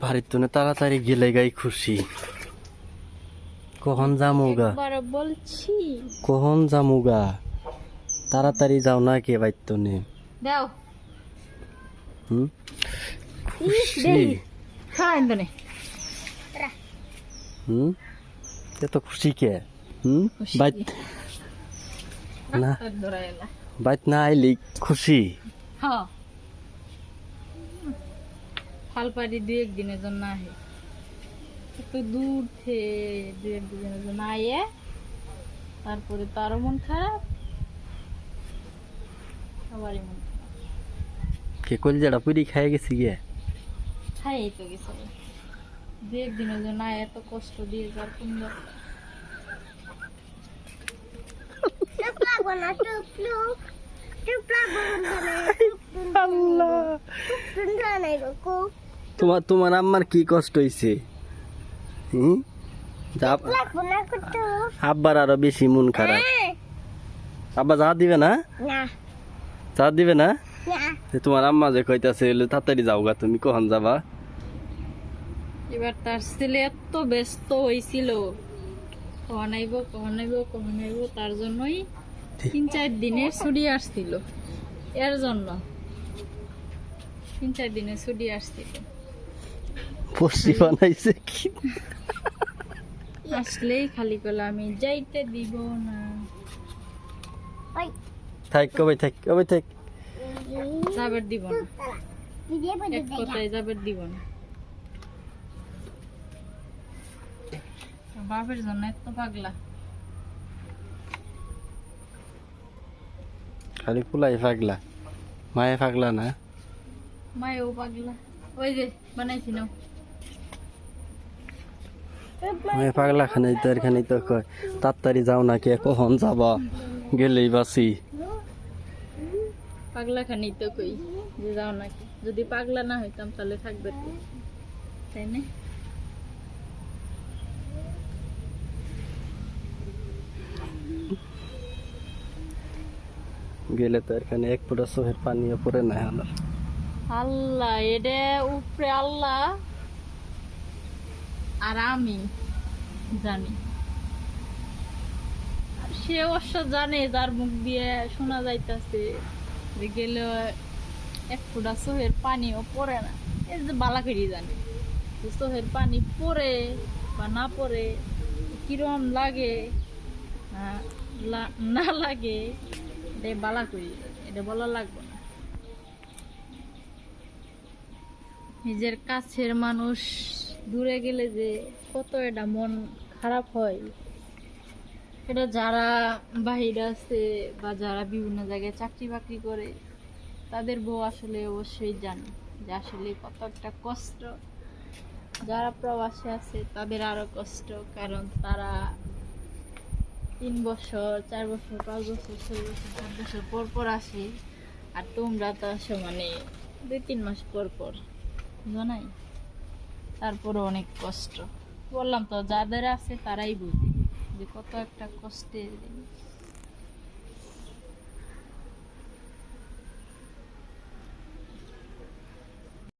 বাড়ির তো তাড়াতাড়ি গেলে গাই খুশি। কখন যামুগা বলছি, কখন যামুগা? তাড়াতাড়ি যাও না কে বাইত নে দাও খুশি। এত খুশি কে? বাইত না, বাইত না আইলি খুশি। ফালপাড়ি 2-1 দিনের জন্য আহে, একটু দূর থেকে 2-1 দিনের জন্য আইয়ে তারপরে তারও মন খারাপ, সবারই মন খারাপ। কে কলজাটা পুরি খাই গেছি গে, খাই তো গেছে 2-1 দিনের জন্য আয়, এত কষ্ট দিয়ে যার কোন দরকার? তোমার আম্মার কি কষ্ট হইছে? আব্বার আরো বেশি মন খারাপ। আব্বা যা দিবে না, যা দিবে না। তোমার আম্মা যে কইতাছে তাড়াতাড়ি যাওগা, তুমি কখন যাবা? এবার তার ছেলে এত ব্যস্ত হয়েছিল, কখন আইব কখন আইব কখন আইব, তার জন্যই 3-4 দিনের ছুটি আসছিল। এর জন্য 3-4 দিনের ছুটি আসছিল। পড়শি বানাইছে কি? আসলেই খালি কলে আমি যাইতে দিব না। থাক কবে থাক, কবে থাক। যাবার দিব না, এক কথায় যাবার দিব না। বাপের জন্য এত পাগলা, খালি কুলাই পাগলা, মায়ে পাগলা না। মায়েও পাগলা। ওই যে বানাইছি না, মায়ে পাগলা খানাই তো এখানে তো কয় তাড়াতাড়ি যাও না কে, কখন যাবা? গেলেই বাসি। পাগলা খানি তো কই যে যাও নাকি, যদি পাগলা না হইতাম তাহলে থাকবে তো, তাই না? গেলে তো এখানে এক ফুটা চোখের পানিও পড়ে না আমার। আল্লাহ এডে উপরে আল্লাহ আর আমি জানি, আর সে অবশ্য জানে, যার মুখ দিয়ে শোনা যাইতাছে যে গেলে এক ফুটা চোখের পানিও পড়ে না। এই যে বালাকেরই জানে যে চোখের পানি পড়ে বা না পড়ে, কিরম লাগে না লাগে, এটা বালা করি, এটা বলা লাগবে না। নিজের কাছের মানুষ দূরে গেলে যে কত এটা মন খারাপ হয়, এটা যারা বাহিরে আছে বা যারা বিভিন্ন জায়গায় চাকরি বাকরি করে তাদের বউ আসলে অবশ্যই জানে যে আসলে কত একটা কষ্ট। যারা প্রবাসে আছে তাদের আরো কষ্ট, কারণ তারা 3 বছর 4 বছর 5 বছর 6 বছর 7 বছর পর পর আসে, আর তোমরা তো আসো মানে 2-3 মাস পর পর, জানাই। তারপরে অনেক কষ্ট, বললাম তো যাদের আছে তারাই বুঝে যে কত একটা কষ্টের জিনিস।